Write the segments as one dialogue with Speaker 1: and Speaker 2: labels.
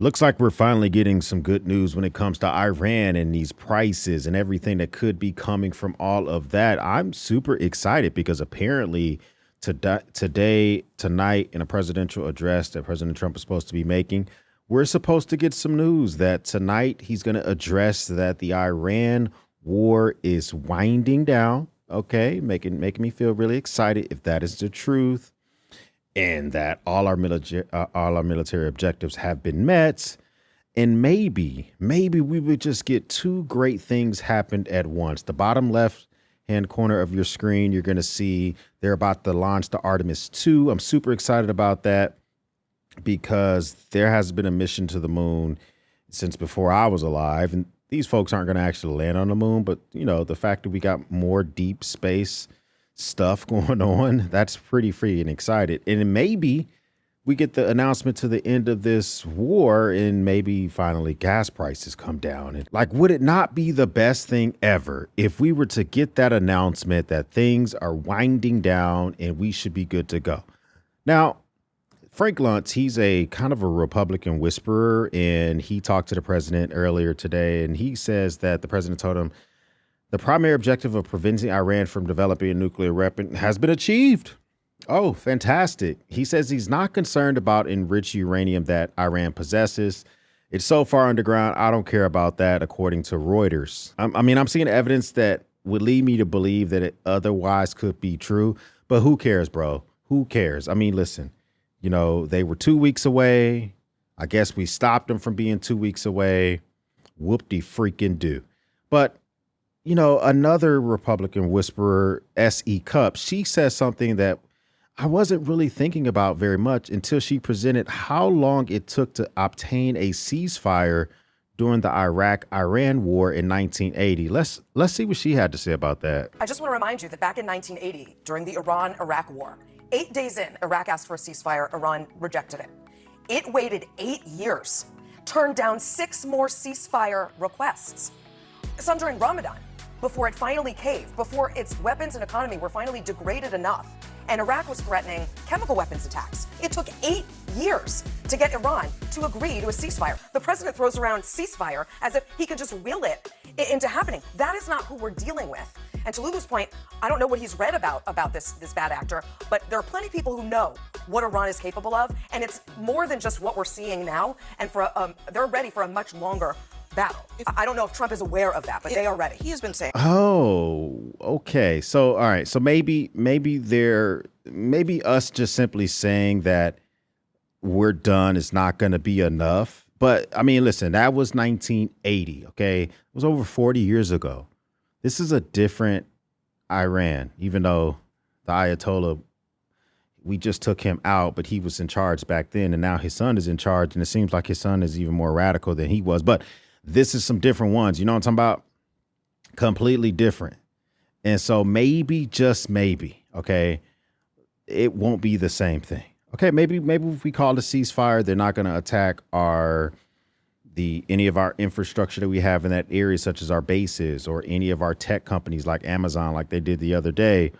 Speaker 1: Looks like we're finally getting some good news when it comes to Iran and these prices and everything that could be coming from all of that. I'm super excited because apparently tonight, in a presidential address that President Trump is supposed to be making, we're supposed to get some news that tonight he's going to address that the Iran war is winding down. Okay, making me feel really excited if that is the truth and that all our military objectives have been met. And maybe we would just get two great things happened at once. The bottom left hand corner of your screen, you're going to see they're about to launch the Artemis 2. I'm super excited about that because there has been a mission to the moon since before I was alive. And these folks aren't going to actually land on the moon. But, the fact that we got more deep space stuff going on, that's pretty freaking excited. And maybe we get the announcement to the end of this war and maybe finally gas prices come down. And would it not be the best thing ever if we were to get that announcement that things are winding down and we should be good to go? Now, Frank Luntz, he's a kind of a Republican whisperer, and he talked to the president earlier today, and he says that the president told him the primary objective of preventing Iran from developing a nuclear weapon has been achieved. Oh, fantastic. He says he's not concerned about enriched uranium that Iran possesses. It's so far underground, I don't care about that, according to Reuters. I'm seeing evidence that would lead me to believe that it otherwise could be true, but who cares, bro? Who cares? Listen, they were 2 weeks away. I guess we stopped them from being 2 weeks away. Whoop-de-freaking-do. But another Republican whisperer, S.E. Cupp, she says something that I wasn't really thinking about very much until she presented how long it took to obtain a ceasefire during the Iraq-Iran war in 1980. Let's see what she had to say about that.
Speaker 2: I just want to remind you that back in 1980, during the Iran-Iraq war, 8 days in, Iraq asked for a ceasefire. Iran rejected it. It waited 8 years, turned down 6 more ceasefire requests, some during Ramadan, before it finally caved, before its weapons and economy were finally degraded enough. And Iraq was threatening chemical weapons attacks. It took 8 years to get Iran to agree to a ceasefire. The president throws around ceasefire as if he could just will it into happening. That is not who we're dealing with. And to Lulu's point, I don't know what he's read about this bad actor, but there are plenty of people who know what Iran is capable of, and it's more than just what we're seeing now. And they're ready for a much longer battle. I don't know if Trump is aware of that, but they are ready.
Speaker 3: He has been saying.
Speaker 1: Oh, okay. So, all right. So maybe us just simply saying that we're done is not going to be enough. But listen, that was 1980. Okay. It was over 40 years ago. This is a different Iran, even though the Ayatollah, we just took him out, but he was in charge back then. And now his son is in charge. And it seems like his son is even more radical than he was. But this is some different ones. You know what I'm talking about? Completely different. And so maybe, just maybe, okay, it won't be the same thing. Okay, maybe if we call the ceasefire, they're not going to attack any of our infrastructure that we have in that area, such as our bases or any of our tech companies like Amazon, like they did the other day,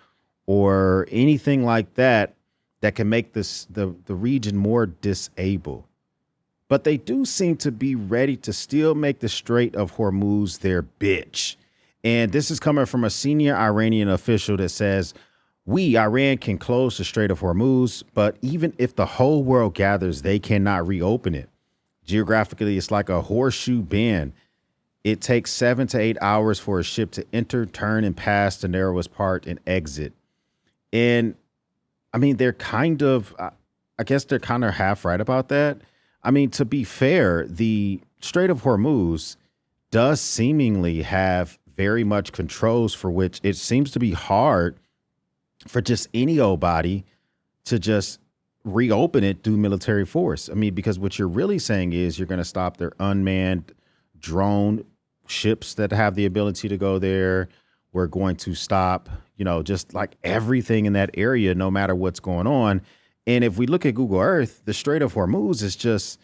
Speaker 1: or anything like that can make the region more disabled. But they do seem to be ready to still make the Strait of Hormuz their bitch. And this is coming from a senior Iranian official that says, Iran, can close the Strait of Hormuz, but even if the whole world gathers, they cannot reopen it. Geographically, it's like a horseshoe bend. It takes 7 to 8 hours for a ship to enter, turn, and pass the narrowest part and exit. And they're kind of half right about that. To be fair, the Strait of Hormuz does seemingly have very much controls for which it seems to be hard for just any old body to just reopen it through military force. Because what you're really saying is you're going to stop their unmanned drone ships that have the ability to go there. We're going to stop, just like everything in that area, no matter what's going on. And if we look at Google Earth, the Strait of Hormuz is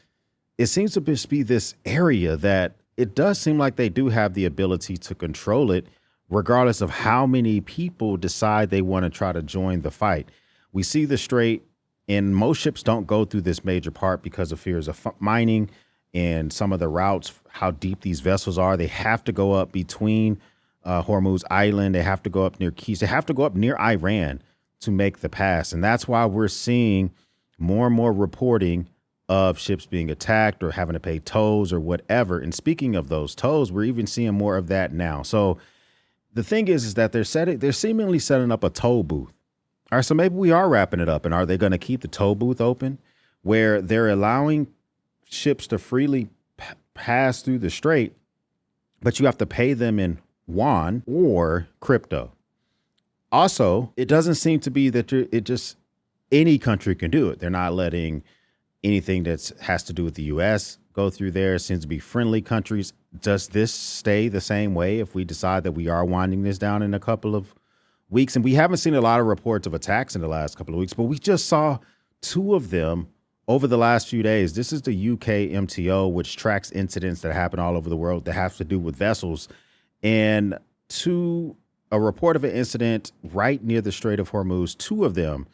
Speaker 1: it seems to just be this area that it does seem like they do have the ability to control it, regardless of how many people decide they want to try to join the fight. We see the strait, and most ships don't go through this major part because of fears of mining and some of the routes, how deep these vessels are. They have to go up between Hormuz Island. They have to go up near Keys. They have to go up near Iran to make the pass. And that's why we're seeing more and more reporting of ships being attacked or having to pay tolls or whatever. And speaking of those tolls, we're even seeing more of that now. So the thing is that they're seemingly setting up a toll booth. All right, so maybe we are wrapping it up. And are they going to keep the toll booth open where they're allowing ships to freely pass through the strait, but you have to pay them in yuan or crypto? Also, it doesn't seem to be that any country can do it. They're not letting anything that has to do with the U.S. go through there. It seems to be friendly countries. Does this stay the same way if we decide that we are winding this down in a couple of weeks? And we haven't seen a lot of reports of attacks in the last couple of weeks, but we just saw 2 of them over the last few days. This is the UK MTO, which tracks incidents that happen all over the world that have to do with vessels. And a report of an incident right near the Strait of Hormuz, 2 of them.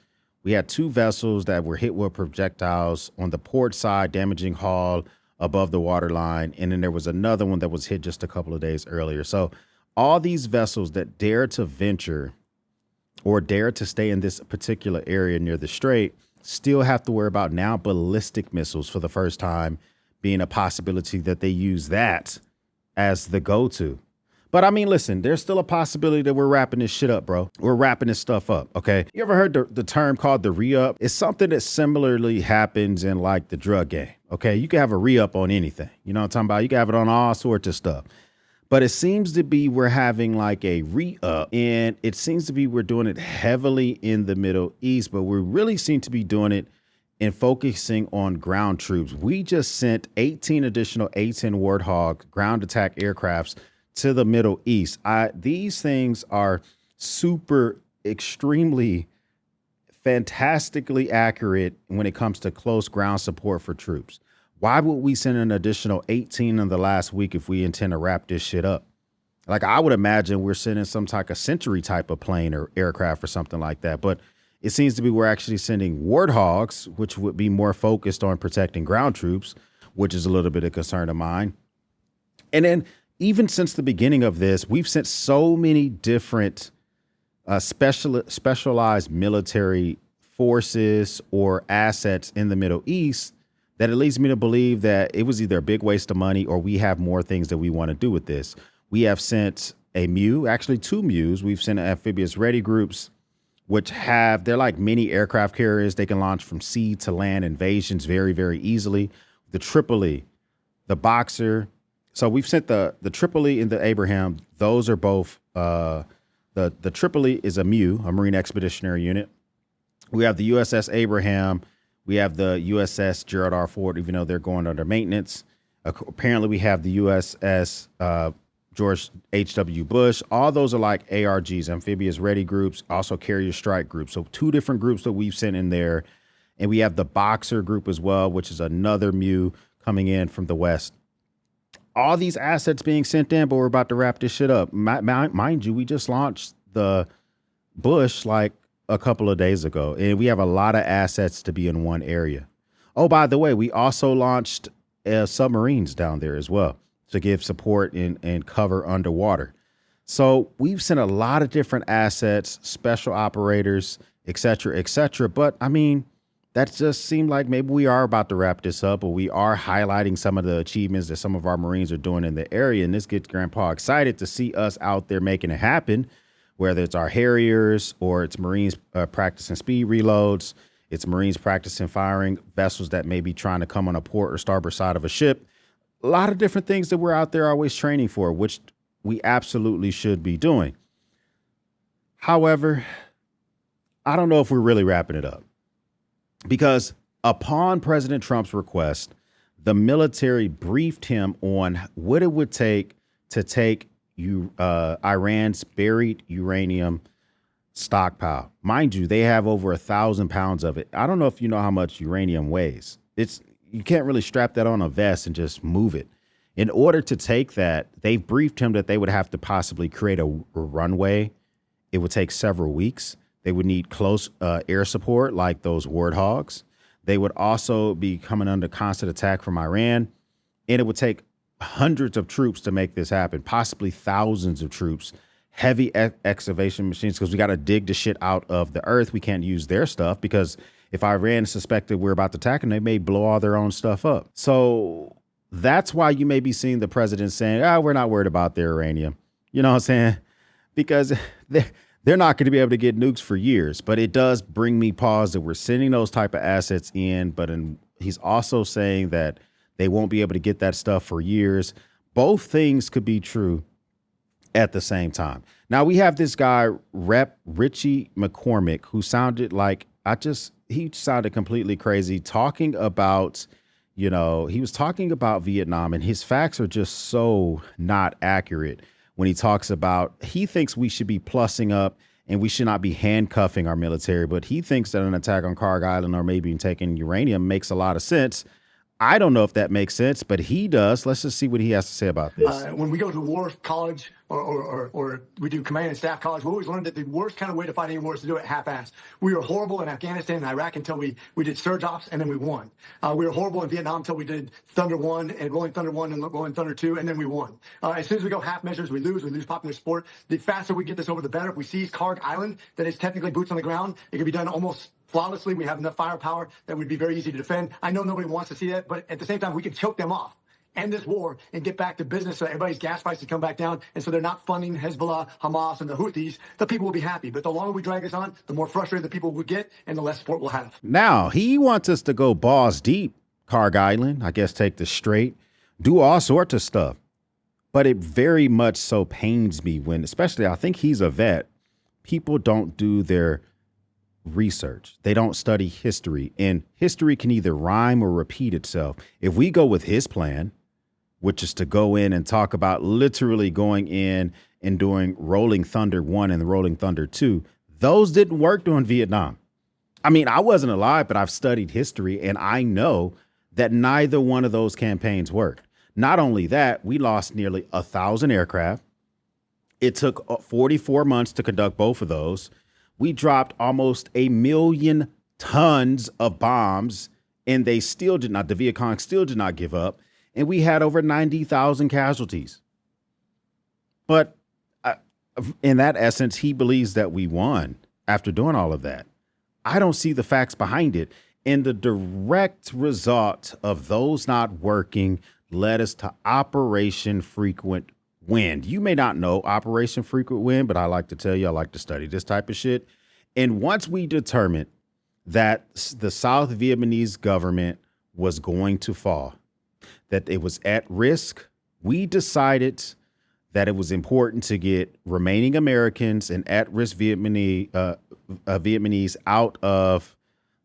Speaker 1: We had 2 vessels that were hit with projectiles on the port side, damaging hull above the waterline. And then there was another one that was hit just a couple of days earlier. So all these vessels that dare to venture or dare to stay in this particular area near the strait still have to worry about now ballistic missiles for the first time being a possibility, that they use that as the go-to. But I mean, listen, there's still a possibility that we're wrapping this shit up, bro. We're wrapping this stuff up, okay? You ever heard the term called the re-up? It's something that similarly happens in like the drug game, okay? You can have a re-up on anything. You know what I'm talking about? You can have it on all sorts of stuff. But it seems to be we're having like a re-up, and it seems to be we're doing it heavily in the Middle East, but we really seem to be doing it and focusing on ground troops. We just sent 18 additional A-10 Warthog ground attack aircrafts to the Middle East. These things are super, extremely, fantastically accurate when it comes to close ground support for troops. Why would we send an additional 18 in the last week if we intend to wrap this shit up? Like, I would imagine we're sending some type of Century type of plane or aircraft or something like that. But it seems to be we're actually sending Warthogs, which would be more focused on protecting ground troops, which is a little bit of concern of mine. And then even since the beginning of this, we've sent so many different specialized military forces or assets in the Middle East that it leads me to believe that it was either a big waste of money or we have more things that we want to do with this. We have sent a MEU, actually 2 MEUs. We've sent amphibious ready groups, which they're like mini aircraft carriers. They can launch from sea to land invasions very, very easily. The Tripoli, the Boxer. So we've sent the Tripoli and the Abraham. Those are both, the Tripoli is a MEU, a Marine Expeditionary Unit. We have the USS Abraham. We have the USS Gerald R. Ford, even though they're going under maintenance. Apparently, we have the USS George H.W. Bush. All those are like ARGs, amphibious ready groups, also carrier strike groups. So 2 different groups that we've sent in there. And we have the Boxer group as well, which is another MEU coming in from the West. All these assets being sent in, but we're about to wrap this shit up. Mind you, we just launched the Bush like a couple of days ago, and we have a lot of assets to be in one area. Oh, by the way, we also launched submarines down there as well to give support and cover underwater. So we've sent a lot of different assets, special operators, et cetera, et cetera. But I mean, that just seemed like maybe we are about to wrap this up, or we are highlighting some of the achievements that some of our Marines are doing in the area. And this gets Grandpa excited to see us out there making it happen, whether it's our Harriers or it's Marines practicing speed reloads. It's Marines practicing firing vessels that may be trying to come on a port or starboard side of a ship. A lot of different things that we're out there always training for, which we absolutely should be doing. However, I don't know if we're really wrapping it up, because upon President Trump's request, the military briefed him on what it would take to take Iran's buried uranium stockpile. Mind you, they have over 1,000 pounds of it. I don't know if you know how much uranium weighs. You can't really strap that on a vest and just move it. In order to take that, they've briefed him that they would have to possibly create a runway. It would take several weeks. They would need close air support like those Warthogs. They would also be coming under constant attack from Iran. And it would take hundreds of troops to make this happen, possibly thousands of troops, heavy excavation machines, because we got to dig the shit out of the earth. We can't use their stuff because if Iran suspected we're about to attack them, they may blow all their own stuff up. So that's why you may be seeing the president saying, we're not worried about their uranium. You know what I'm saying? Because they're not going to be able to get nukes for years. But it does bring me pause that we're sending those type of assets in. But he's also saying that they won't be able to get that stuff for years. Both things could be true at the same time. Now we have this guy, Rep. Richie McCormick, who sounded like, he sounded completely crazy talking about, he was talking about Vietnam, and his facts are just so not accurate when he talks about, he thinks we should be plussing up and we should not be handcuffing our military, but he thinks that an attack on Kharg Island or maybe taking uranium makes a lot of sense. I don't know if that makes sense, but he does. Let's just see what he has to say about this.
Speaker 3: When we go to war college or we do command and staff college, we always learned that the worst kind of way to fight any war is to do it half-assed. We were horrible in Afghanistan and Iraq until we did surge ops, and then we won. We were horrible in Vietnam until we did Thunder 1 and Rolling Thunder 1 and Rolling Thunder 2, and then we won. As soon as we go half measures, we lose popular support. The faster we get this over, the better. If we seize Kharg Island, that is technically boots on the ground, it can be done almost flawlessly. We have enough firepower that would be very easy to defend. I know nobody wants to see that, but at the same time, we can choke them off, end this war, and get back to business so everybody's gas prices come back down, and so they're not funding Hezbollah, Hamas, and the Houthis. The people will be happy. But the longer we drag this on, the more frustrated the people will get, and the less support we'll have.
Speaker 1: Now, he wants us to go balls deep, Kharg Island, I guess take the Strait, do all sorts of stuff. But it very much so pains me when, especially I think he's a vet, people don't do their research. They don't study history, and history can either rhyme or repeat itself. If we go with his plan, which is to go in and talk about literally going in and doing Rolling Thunder 1 and Rolling Thunder 2, those didn't work during Vietnam. I mean, I wasn't alive, but I've studied history, and I know that neither one of those campaigns worked. Not only that, we lost nearly 1,000 aircraft. It took 44 months to conduct both of those. We dropped almost 1 million tons of bombs, and they still did not, the Viet Cong still did not give up. And we had over 90,000 casualties. But in that essence, he believes that we won after doing all of that. I don't see the facts behind it. And the direct result of those not working led us to Operation Frequent Wind. You may not know Operation Frequent Wind, but I like to tell you, I like to study this type of shit. And once we determined that the South Vietnamese government was going to fall, that it was at risk, we decided that it was important to get remaining Americans and at-risk Vietnamese out of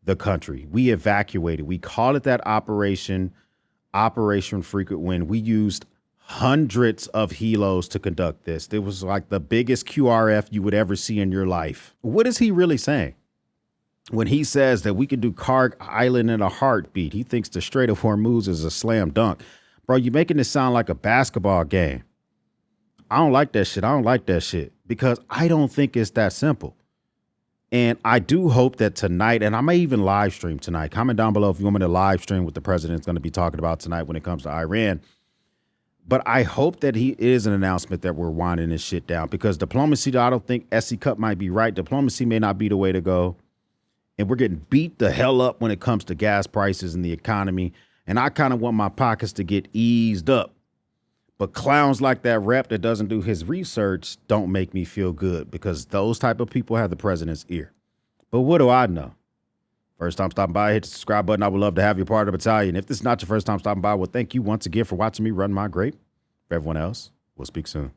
Speaker 1: the country. We evacuated. We called it that Operation Frequent Wind. We used hundreds of helos to conduct this. It was like the biggest QRF you would ever see in your life. What is he really saying? When he says that we can do Kharg Island in a heartbeat, he thinks the Strait of Hormuz is a slam dunk. Bro, you're making this sound like a basketball game. I don't like that shit. Because I don't think it's that simple. And I do hope that tonight, and I may even live stream tonight. Comment down below if you want me to live stream what the president's going to be talking about tonight when it comes to Iran. But I hope that he is an announcement that we're winding this shit down, because diplomacy, I don't think SC Cup might be right. Diplomacy may not be the way to go. And we're getting beat the hell up when it comes to gas prices and the economy. And I kind of want my pockets to get eased up. But clowns like that rep that doesn't do his research don't make me feel good, because those type of people have the president's ear. But what do I know? First time stopping by, hit the subscribe button. I would love to have you part of the battalion. If this is not your first time stopping by, well, thank you once again for watching me run my grape. For everyone else, we'll speak soon.